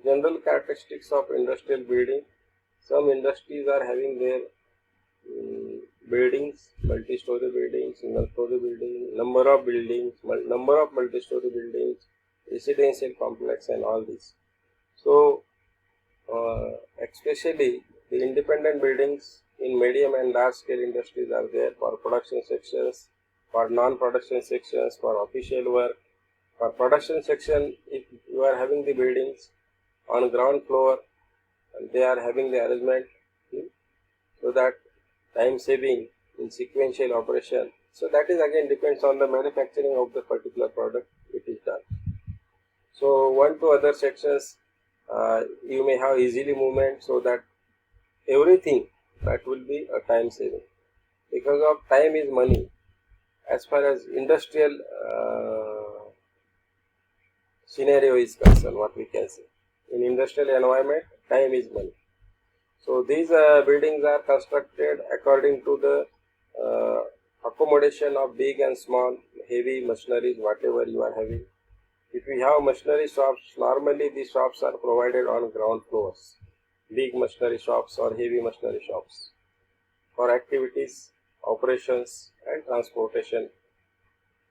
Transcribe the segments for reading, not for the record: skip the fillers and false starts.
General characteristics of industrial building. Some industries are having their buildings, multi-story buildings, single-story buildings, number of buildings, number of multi-story buildings, residential complex, and all this. So, especially the independent buildings in medium and large-scale industries are there for production sections, for non-production sections, for official work. For production section, if you are having the buildings on ground floor, and they are having the arrangement so that time saving in sequential operation. So that is again depends on the manufacturing of the particular product it is done. So one to other sections you may have easily movement, so that everything that will be a time saving, because of time is money as far as industrial scenario is concerned. What we can say, in industrial environment, time is money. So these buildings are constructed according to the accommodation of big and small heavy machineries, whatever you are having. If we have machinery shops, normally these shops are provided on ground floors, big machinery shops or heavy machinery shops, for activities, operations and transportation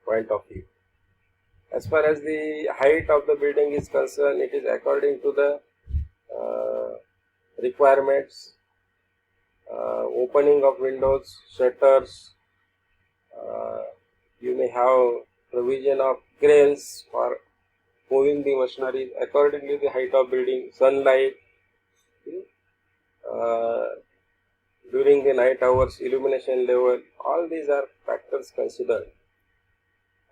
point of view. As far as the height of the building is concerned, it is according to the requirements, opening of windows, shutters, you may have provision of cranes for moving the machinery, accordingly the height of building, sunlight, during the night hours, illumination level, all these are factors considered,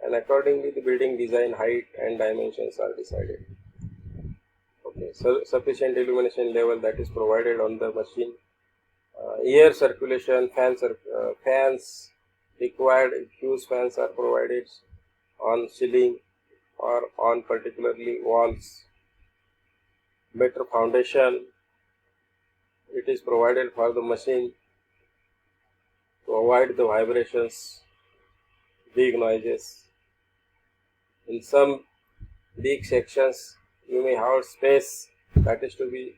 and accordingly the building design height and dimensions are decided. Okay, so sufficient illumination level that is provided on the machine, air circulation, fans required, fuse fans are provided on ceiling or on particularly walls. Better foundation, it is provided for the machine to avoid the vibrations, big noises. In some big sections, you may have space that is to be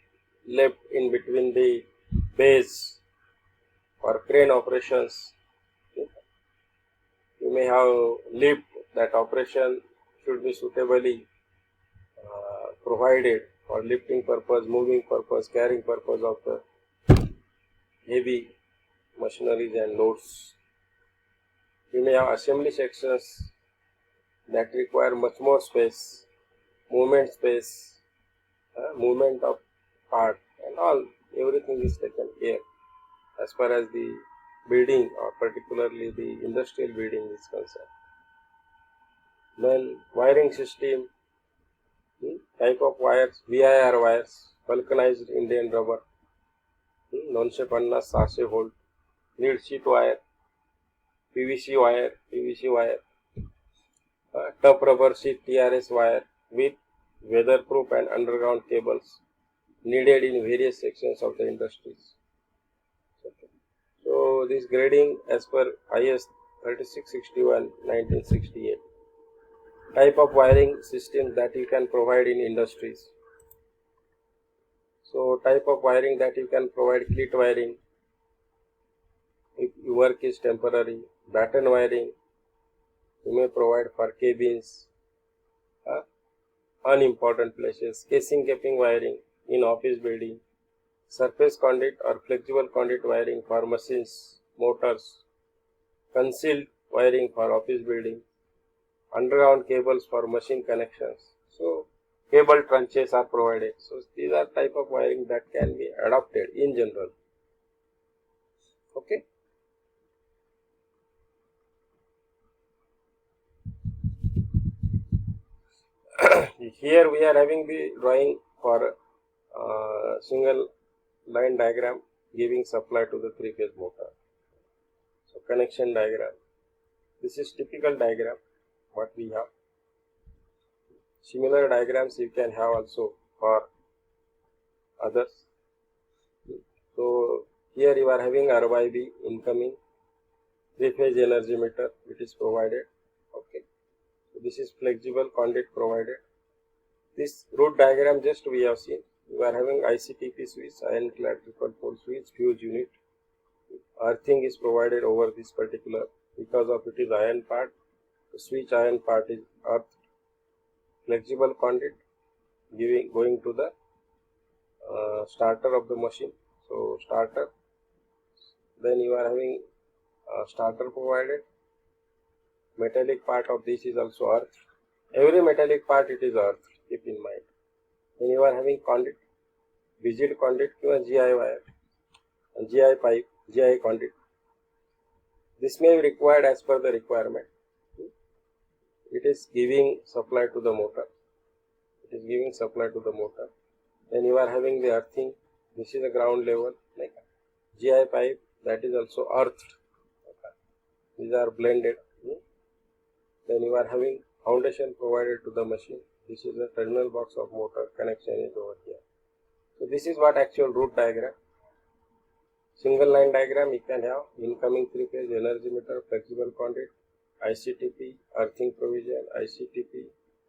left in between the bays for crane operations. You may have lift, that operation should be suitably provided for lifting purpose, moving purpose, carrying purpose of the heavy machineries and loads. You may have assembly sections that require much more space, movement space, movement of part and all, everything is taken care as far as the building or particularly the industrial building is concerned. Then wiring system, type of wires, VIR wires, vulcanized Indian rubber, 950-600 volt, lead sheet wire, PVC wire, tough rubber sheet TRS wire with weatherproof and underground cables needed in various sections of the industries. So this grading as per IS 3661 1968. Type of wiring system that you can provide in industries. So type of wiring that you can provide: clit wiring if your work is temporary, batten wiring you may provide for cabins, unimportant places, casing capping wiring in office building, surface conduit or flexible conduit wiring for machines, motors, concealed wiring for office building, underground cables for machine connections. So cable trenches are provided. So these are type of wiring that can be adopted in general. Okay. Here we are having the drawing for single line diagram giving supply to the three-phase motor. So connection diagram. This is typical diagram what we have. Similar diagrams you can have also for others. So here you are having RYB incoming, three-phase energy meter, it is provided. Okay. So this is flexible conduit provided. This root diagram just we have seen. You are having ICTP switch, ironclad triple pole switch, fuse unit. Earthing is provided over this particular, because of it is iron part. The switch iron part is earth. Flexible conduit going to the starter of the machine. So starter, then you are having starter provided. Metallic part of this is also earth. Every metallic part it is earth, keep in mind. Then you are having conduit, rigid conduit, GI wire, and GI pipe, GI conduit. This may be required as per the requirement. It is giving supply to the motor. It is giving supply to the motor. Then you are having the earthing. This is the ground level. Like GI pipe, that is also earthed. Okay. These are blended. Then you are having foundation provided to the machine. This is the terminal box of motor. Connection is over here. So this is what actual root diagram. Single line diagram you can have incoming 3-phase energy meter, flexible conduit, ICTP, earthing provision, ICTP,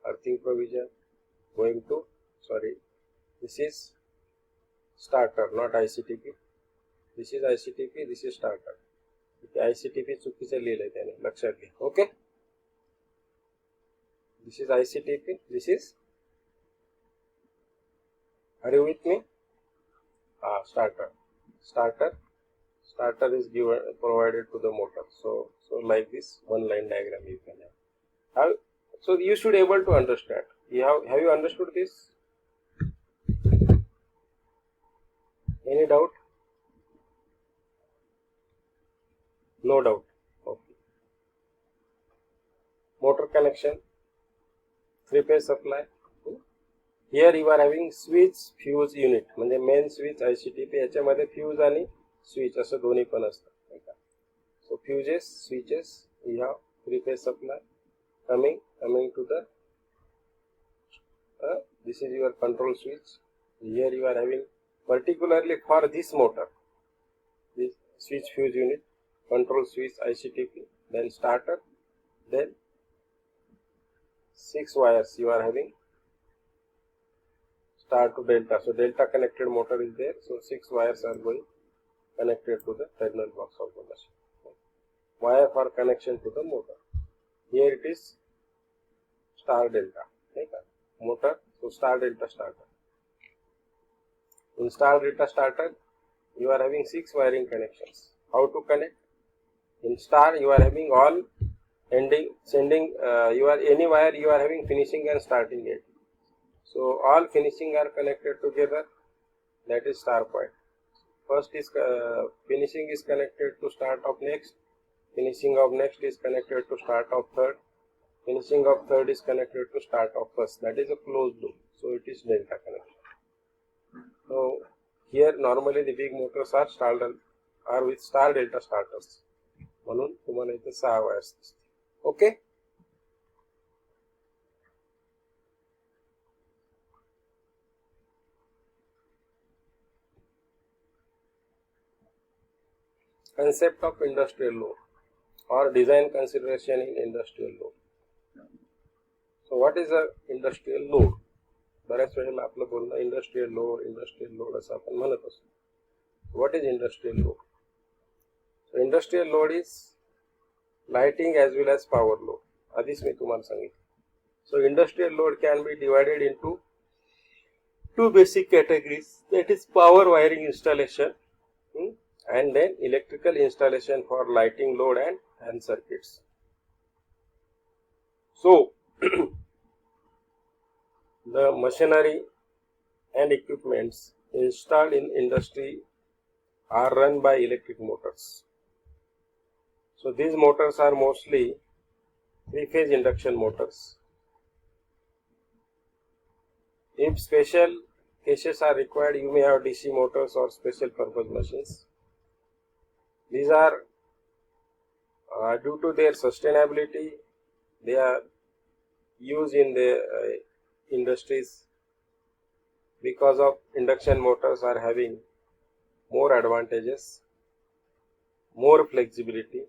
earthing provision, going to, this is starter, not ICTP. This is ICTP, this is starter. ICTP चुकीचं लिहिलंय त्याने, लक्षात घ्या. Okay? This is ICTP, this is, are you with me? Starter. Starter is given, provided to the motor. So like this one line diagram you can have. So you should able to understand. Have you understood this? Any doubt? No doubt. Okay. Motor connection, 3-phase supply. Here you are having switch fuse unit, म्हणजे main switch ICTP, याच्यामध्ये fuse आणि switch असं दोन्ही पण असतं. So fuses, switches, you have 3-phase supply coming to the this is your control switch. Here you are having particularly for this motor, this switch fuse unit, control switch ICTP, then starter, then 6 wires you are having, star to delta. So delta connected motor is there. So 6 wires are going connected to the terminal box of the machine. Wire for connection to the motor. Here it is star delta. Motor, so star delta starter. In star delta starter, you are having 6 wiring connections. How to connect? In star, you are having all sending. You are any wire you are having finishing and starting it. So all finishing are connected together. That is star point. First is finishing is connected to start of next. Finishing of next is connected to start of third. Finishing of third is connected to start of first. That is a closed loop. So it is delta connection. So here normally the big motors are with star delta starters. म्हणून तुम्हाला इथे 6 wires दिसतील. Okay? Concept of industrial load or design consideration in industrial load. So what is a industrial load? बऱ्याच वेळेला आपलं बोलणं industrial load असं आपण म्हणत असतो. What is industrial load? So industrial load is lighting as well as power load. आधीच मी तुम्हाला सांगितलं. So industrial load can be divided into 2 basic categories. That is power wiring installation and then electrical installation for lighting load and circuits. So the machinery and equipments installed in industry are run by electric motors. So these motors are mostly 3-phase induction motors. If special cases are required, you may have DC motors or special purpose machines. These are due to their sustainability, they are used in the industries because of induction motors are having more advantages, more flexibility.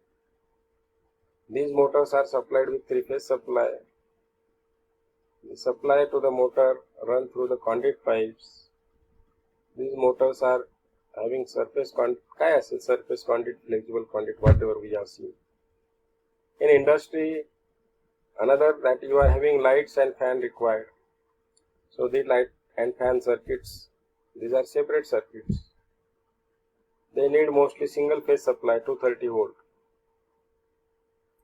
These motors are supplied with 3-phase supply. The supply to the motor run through the conduit pipes. These motors are having surface conduit, flexible conduit, whatever we have seen. In industry, another that you are having lights and fan required. So the light and fan circuits, these are separate circuits. They need mostly single phase supply 230 volt.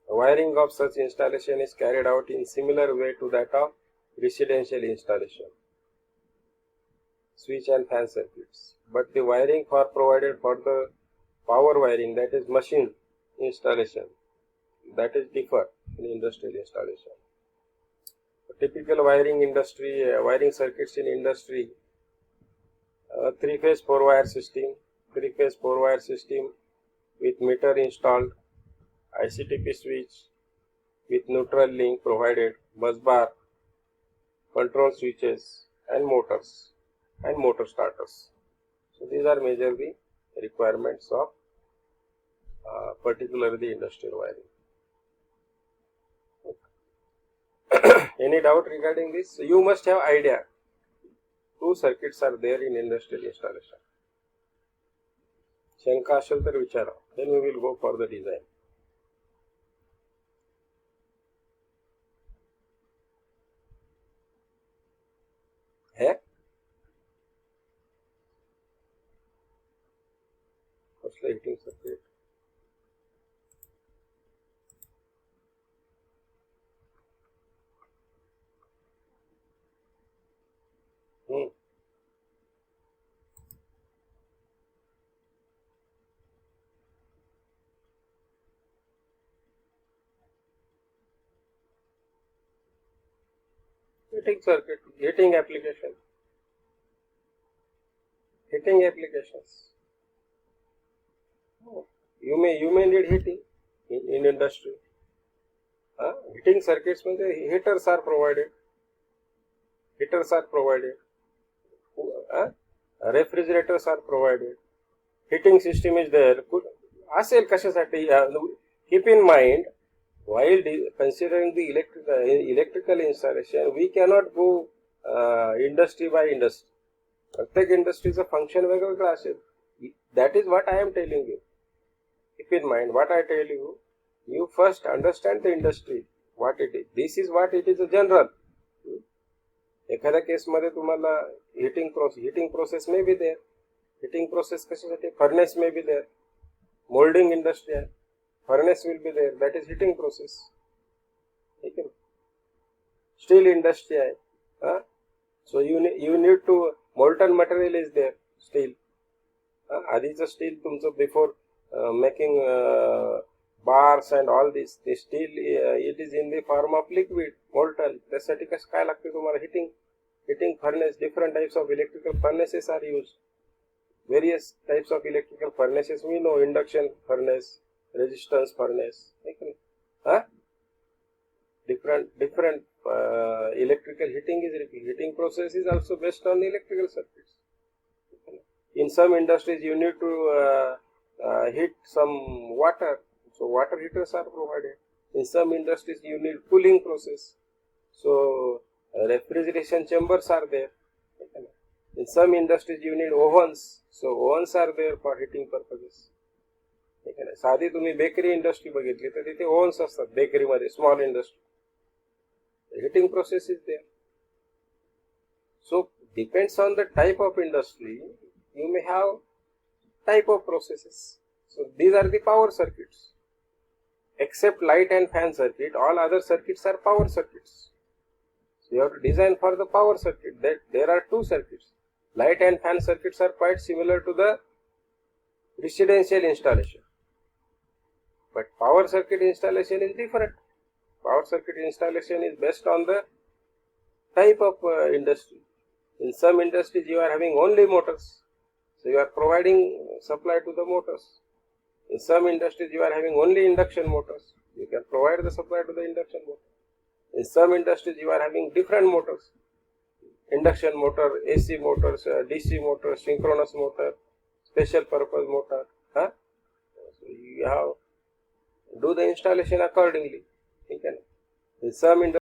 The wiring of such installation is carried out in similar way to that of residential installation, switch and fan circuits. But the wiring provided for the power wiring, that is machine installation, that is differ in industrial installation. Typical wiring circuits in industry, 3-phase 4-wire system with meter installed, ICTP switch with neutral link provided, bus bar, control switches and motors and motor starters. So these are majorly requirements of particularly industrial wiring. Any doubt regarding this? You must have idea. 2 circuits are there in industrial installation. शंका असेल तर विचारा. Then we will go for the design. है? कसलं heating circuit? Heating circuit, heating application, heating applications. You may need heating in industry. Heating circuits means heaters are provided. Refrigerators are provided. Heating system is there. असेल कशासाठी? Keep in mind, while considering the electrical installation, we cannot go industry by industry. प्रत्येक इंडस्ट्रीचं function वेगवेगळं असेल. That is what I am telling you. Keep in mind what I tell you. You first understand the industry, what it is. This is what it is a general. एखाद्या केसमध्ये तुम्हाला heating process may be there. Heating process कशासाठी? Furnace may be there. Molding industry आहे. Furnace will be there. That is heating process. ठीक है? Steel industry आहे. So you need to, molten material is there. Steel. आधीचं steel तुमचं before making bars and all this, the steel it is in the form of liquid, molten. त्यासाठी कसं काय लागते तुम्हाला? Heating furnace. Different types of electrical furnaces are used. Various types of electrical furnaces we know: induction furnace, resistance furnace. Different electrical heating process is also based on electrical circuits. In some industries you need to heat some water, so water heaters are provided. In some industries you need cooling process, so refrigeration chambers are there. In some industries you need ovens, so ovens are there for heating purposes. साधी तुम्ही bakery industry बघितली तर तिथे ovens असतात बेकरीमध्ये, small industry. heating process is there. So depends on the type of industry, you may have type of processes. So these are the power circuits. Except light and fan circuit, all other circuits are power circuits. So you have to design for the power circuit. That there are 2 circuits. Light and fan circuits are quite similar to the residential installation, but power circuit installation is different. Power circuit installation is based on the type of industry. In some industries you are having only motors, so you are providing supply to the motors. In some industries you are having only induction motors, you can provide the supply to the induction motor. In some industries you are having different motors: induction motor, AC motors, DC motor, synchronous motor, special purpose motor. So you have do the installation accordingly. In some industries